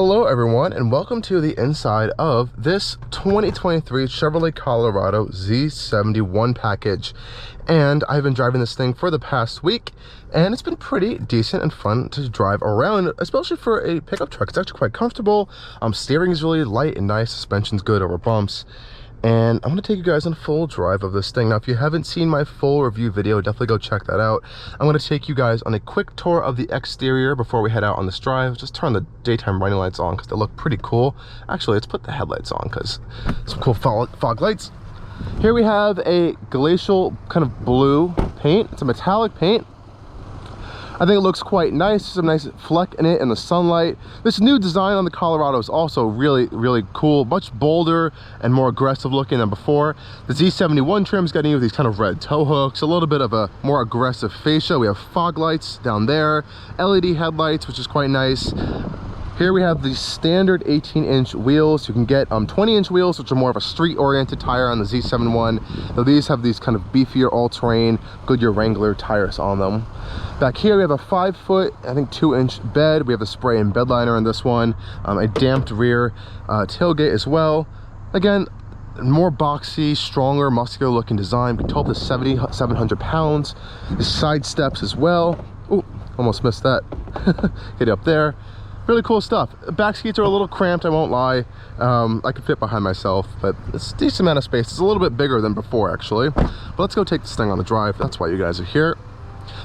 Hello everyone, and welcome to the inside of this 2023 Chevrolet Colorado Z71 package. And I've been driving this thing for the past week, and it's been pretty decent and fun to drive around, especially for a pickup truck. It's actually quite comfortable. Steering is really light and nice, suspension's good over bumps. And I'm going to take you guys on a full drive of this thing. Now, if you haven't seen my full review video, definitely go check that out. I'm going to take you guys on a quick tour of the exterior before we head out on this drive. Just turn the daytime running lights on because they look pretty cool. Actually, let's put the headlights on because some cool fog lights. Here we have a glacial kind of blue paint. It's a metallic paint. I think it looks quite nice. Some nice fleck in it in the sunlight. This new design on the Colorado is also really cool. Much bolder and more aggressive looking than before. The Z71 trim is getting you these kind of red tow hooks, a little bit of a more aggressive fascia. We have fog lights down there, LED headlights, which is quite nice. Here we have the standard 18-inch wheels. You can get 20-inch wheels, which are more of a street-oriented tire on the Z71. Though these have these kind of beefier all-terrain Goodyear Wrangler tires on them. Back here we have a 5-foot, I think 2-inch bed. We have a spray and bed liner in this one. A damped rear tailgate as well. Again, more boxy, stronger, muscular looking design. We can tow up to 700 pounds. The side steps as well. Oh, almost missed that. Get it up there. Really cool stuff. Back seats are a little cramped, I won't lie. I could fit behind myself, but it's a decent amount of space. It's a little bit bigger than before, actually. But let's go take this thing on the drive. That's why you guys are here.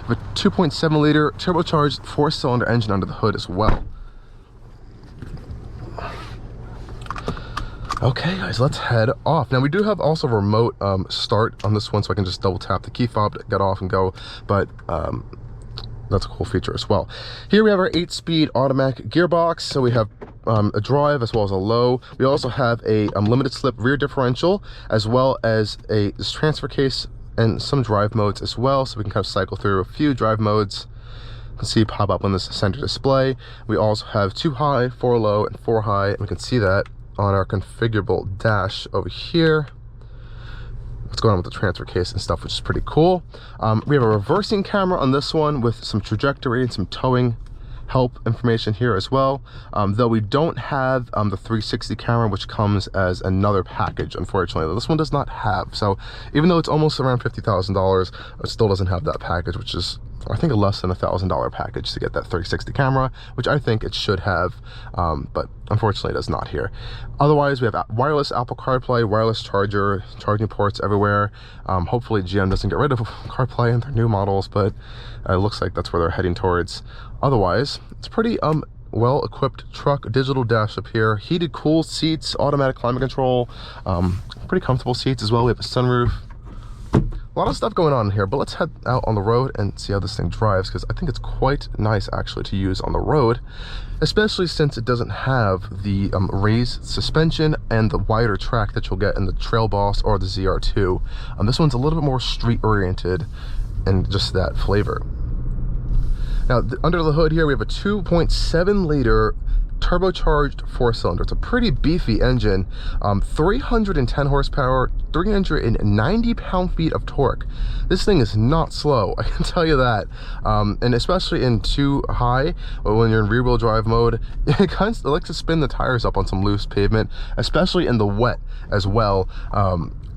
We have a 2.7 liter turbocharged 4-cylinder engine under the hood as well. Okay guys, let's head off. Now we do have also remote start on this one, so I can just double tap the key fob to get off and go, but that's a cool feature as well. Here we have our 8-speed automatic gearbox. So we have a drive as well as a low. We also have a limited slip rear differential, as well as this transfer case and some drive modes as well. So we can kind of cycle through a few drive modes. You can see pop up on this center display. We also have 2 high, 4 low, and 4 high. And we can see that on our configurable dash over here. What's going on with the transfer case and stuff, which is pretty cool. We have a reversing camera on this one with some trajectory and some towing help information here as well. Though we don't have the 360 camera, which comes as another package, unfortunately. This one does not have. So even though it's almost around $50,000, it still doesn't have that package, which is, I think, a less than $1,000 package to get that 360 camera, which I think it should have, but unfortunately it does not here. Otherwise, we have wireless Apple CarPlay, wireless charger, charging ports everywhere. Hopefully GM doesn't get rid of CarPlay in their new models, but it looks like that's where they're heading towards. Otherwise, it's pretty well-equipped truck. Digital dash up here, heated cool seats, automatic climate control, pretty comfortable seats as well. We have a sunroof. A lot of stuff going on here, but let's head out on the road and see how this thing drives, because I think it's quite nice actually to use on the road, especially since it doesn't have the raised suspension and the wider track that you'll get in the Trailboss or the ZR2. This one's a little bit more street oriented and just that flavor. Now, under the hood here, we have a 2.7 liter turbocharged 4-cylinder. It's a pretty beefy engine. 310 horsepower, 390 pound-feet of torque. This thing is not slow, I can tell you that. And especially in 2 high, when you're in rear-wheel drive mode, it likes to spin the tires up on some loose pavement, especially in the wet as well.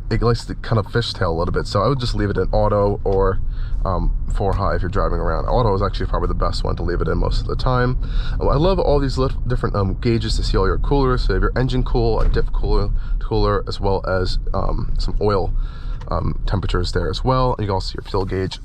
It likes to kind of fishtail a little bit, so I would just leave it in auto or 4 high if you're driving around. Auto is actually probably the best one to leave it in most of the time. I love all these different gauges to see all your coolers. So you have your engine cool, a diff cooler, as well as some oil temperatures there as well. And you can also see your fuel gauge.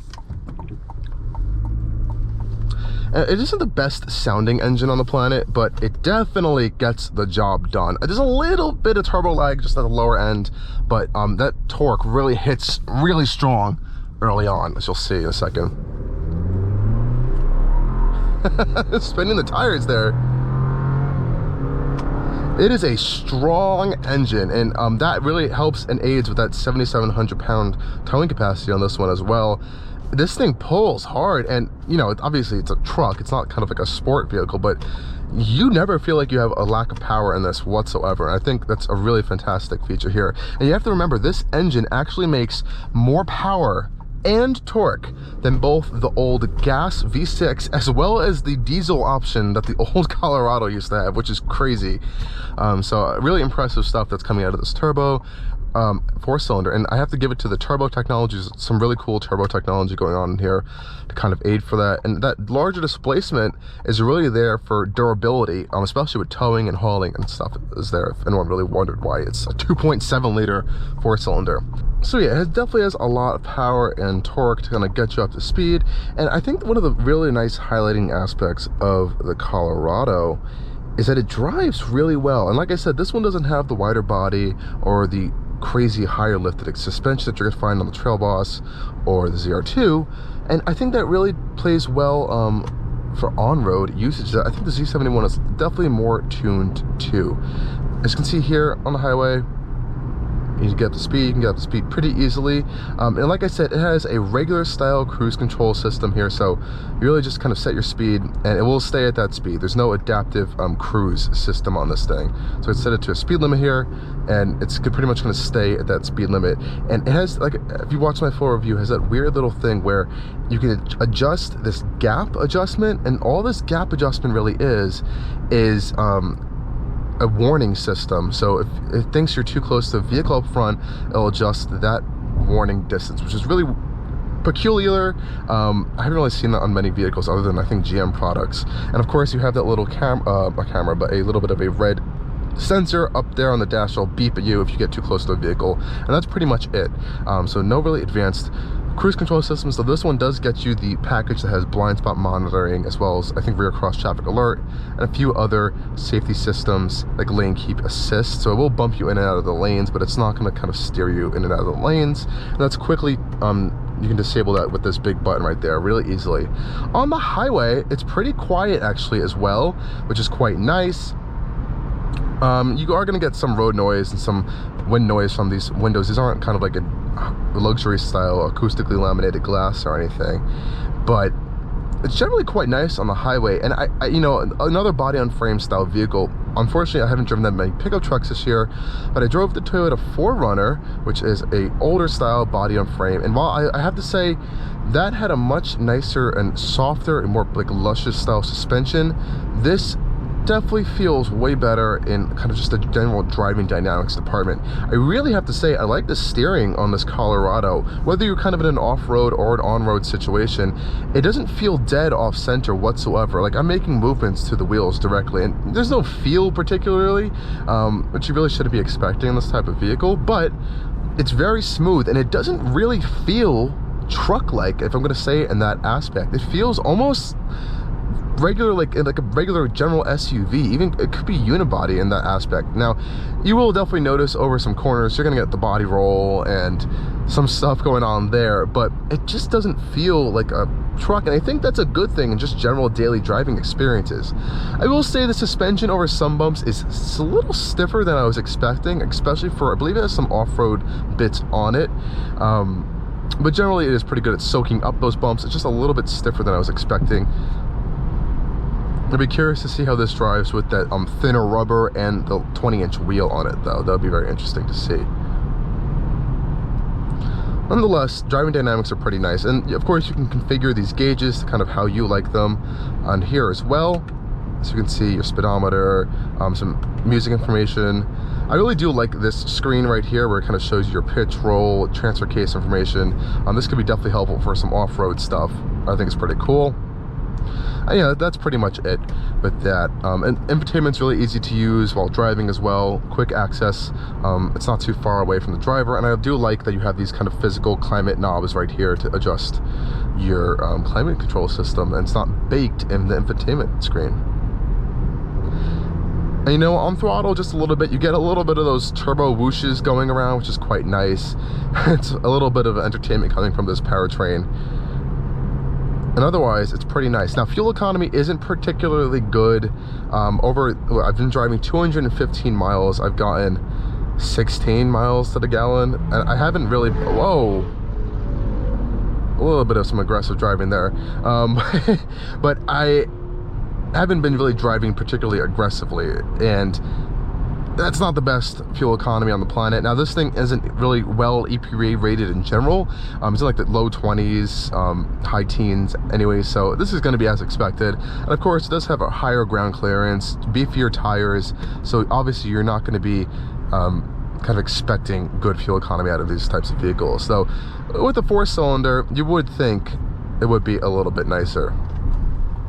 It isn't the best sounding engine on the planet, but it definitely gets the job done. There's a little bit of turbo lag just at the lower end, but that torque really hits really strong early on, as you'll see in a second. Spinning the tires there. It is a strong engine, and that really helps and aids with that 7,700 pound towing capacity on this one as well. This thing pulls hard, and you know, obviously it's a truck, it's not kind of like a sport vehicle, but you never feel like you have a lack of power in this whatsoever. And I think that's a really fantastic feature here. And you have to remember, this engine actually makes more power and torque than both the old gas V6 as well as the diesel option that the old Colorado used to have, which is crazy. So really impressive stuff that's coming out of this turbo. 4-cylinder, and I have to give it to the turbo technologies. Some really cool turbo technology going on in here to kind of aid for that, and that larger displacement is really there for durability, especially with towing and hauling and stuff is there, if anyone really wondered why it's a 2.7 liter 4-cylinder. So yeah, it definitely has a lot of power and torque to kind of get you up to speed. And I think one of the really nice highlighting aspects of the Colorado is that it drives really well. And like I said, this one doesn't have the wider body or the crazy higher lifted suspension that you're gonna find on the Trailboss or the ZR2, and I think that really plays well for on-road usage. I think the Z71 is definitely more tuned to. As you can see here on the highway, you can get up to speed, you can get up to speed pretty easily. And like I said, it has a regular style cruise control system here, so you really just kind of set your speed and it will stay at that speed. There's no adaptive cruise system on this thing. So I set it to a speed limit here, and it's pretty much going to stay at that speed limit. And it has, like, if you watch my full review, it has that weird little thing where you can adjust this gap adjustment, and all this gap adjustment really is a warning system. So if it thinks you're too close to the vehicle up front, it'll adjust that warning distance, which is really peculiar. I haven't really seen that on many vehicles other than I think GM products. And of course you have that little a little bit of a red sensor up there on the dash. It'll beep at you if you get too close to a vehicle, and that's pretty much it. So no really advanced cruise control system. So this one does get you the package that has blind spot monitoring, as well as I think rear cross traffic alert and a few other safety systems like lane keep assist. So it will bump you in and out of the lanes, but it's not going to kind of steer you in and out of the lanes. And that's quickly you can disable that with this big button right there really easily. On the highway, it's pretty quiet actually as well, which is quite nice. You are going to get some road noise and some wind noise from these windows. These aren't kind of like a luxury style acoustically laminated glass or anything, but it's generally quite nice on the highway. And I you know, another body on frame style vehicle, unfortunately I haven't driven that many pickup trucks this year, but I drove the Toyota 4Runner, which is a older style body on frame, and while I have to say that had a much nicer and softer and more like luscious style suspension, this definitely feels way better in kind of just a general driving dynamics department. I really have to say I like the steering on this Colorado. Whether you're kind of in an off-road or an on-road situation, it doesn't feel dead off center whatsoever. Like, I'm making movements to the wheels directly, and there's no feel particularly, which you really shouldn't be expecting in this type of vehicle, but it's very smooth and it doesn't really feel truck-like, if I'm going to say it in that aspect. It feels almost regular, like a regular general SUV. Even it could be unibody in that aspect. Now you will definitely notice over some corners you're gonna get the body roll and some stuff going on there, but it just doesn't feel like a truck, and I think that's a good thing in just general daily driving experiences. I will say the suspension over some bumps is a little stiffer than I was expecting, especially for, I believe it has some off-road bits on it, but generally it is pretty good at soaking up those bumps. It's just a little bit stiffer than I was expecting. I'd be curious to see how this drives with that thinner rubber and the 20-inch wheel on it, though. That would be very interesting to see. Nonetheless, driving dynamics are pretty nice, and of course you can configure these gauges to kind of how you like them on here as well. So you can see your speedometer, some music information. I really do like this screen right here where it kind of shows your pitch, roll, transfer case information. This could be definitely helpful for some off-road stuff. I think it's pretty cool. Yeah, that's pretty much it with that. And infotainment's really easy to use while driving as well. Quick access. It's not too far away from the driver, and I do like that you have these kind of physical climate knobs right here to adjust your climate control system, and it's not baked in the infotainment screen. And you know, on throttle just a little bit, you get a little bit of those turbo whooshes going around, which is quite nice. It's a little bit of entertainment coming from this powertrain. And otherwise, it's pretty nice. Now, fuel economy isn't particularly good. I've been driving 215 miles. I've gotten 16 miles to the gallon. And I haven't really, whoa. A little bit of some aggressive driving there. But I haven't been really driving particularly aggressively. And that's not the best fuel economy on the planet. Now this thing isn't really well EPA rated in general. It's in like the low 20s, high teens anyway, so this is going to be as expected. And of course it does have a higher ground clearance, beefier tires, so obviously you're not going to be kind of expecting good fuel economy out of these types of vehicles. So with a 4-cylinder, you would think it would be a little bit nicer.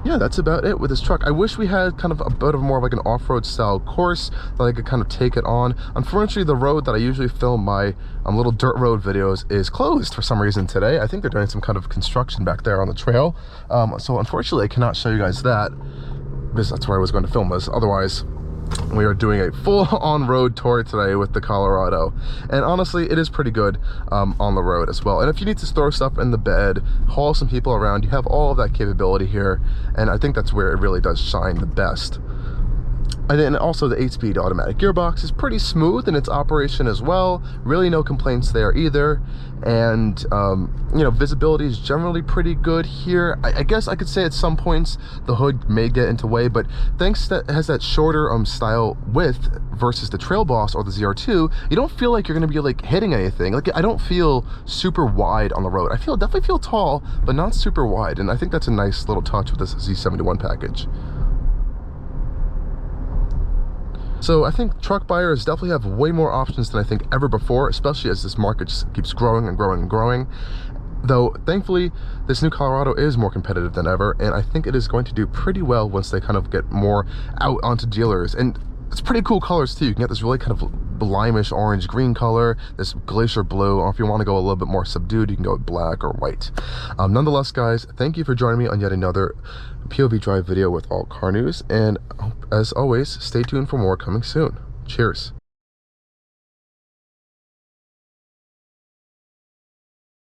Yeah, that's about it with this truck. I wish we had kind of a bit of more of like an off-road style course that I could kind of take it on. Unfortunately, the road that I usually film my little dirt road videos is closed for some reason today. I think they're doing some kind of construction back there on the trail. So unfortunately, I cannot show you guys that, because that's where I was going to film this. Otherwise, we are doing a full on-road tour today with the Colorado, and honestly it is pretty good on the road as well. And if you need to throw stuff in the bed, haul some people around, you have all of that capability here, and I think that's where it really does shine the best. And then also the 8-speed automatic gearbox is pretty smooth in its operation as well. Really no complaints there either. And you know, visibility is generally pretty good here. I guess I could say at some points the hood may get into way, but thanks that it has that shorter style width versus the Trailboss or the ZR2, you don't feel like you're gonna be like hitting anything. Like I don't feel super wide on the road. I definitely feel tall, but not super wide. And I think that's a nice little touch with this Z71 package. So I think truck buyers definitely have way more options than I think ever before, especially as this market just keeps growing and growing and growing. Though, thankfully, this new Colorado is more competitive than ever, and I think it is going to do pretty well once they kind of get more out onto dealers. And it's pretty cool colors too. You can get this really kind of limeish orange green color, this glacier blue, or if you want to go a little bit more subdued, you can go with black or white. Nonetheless, guys, thank you for joining me on yet another POV drive video with Allcarnews, and as always, stay tuned for more coming soon. Cheers.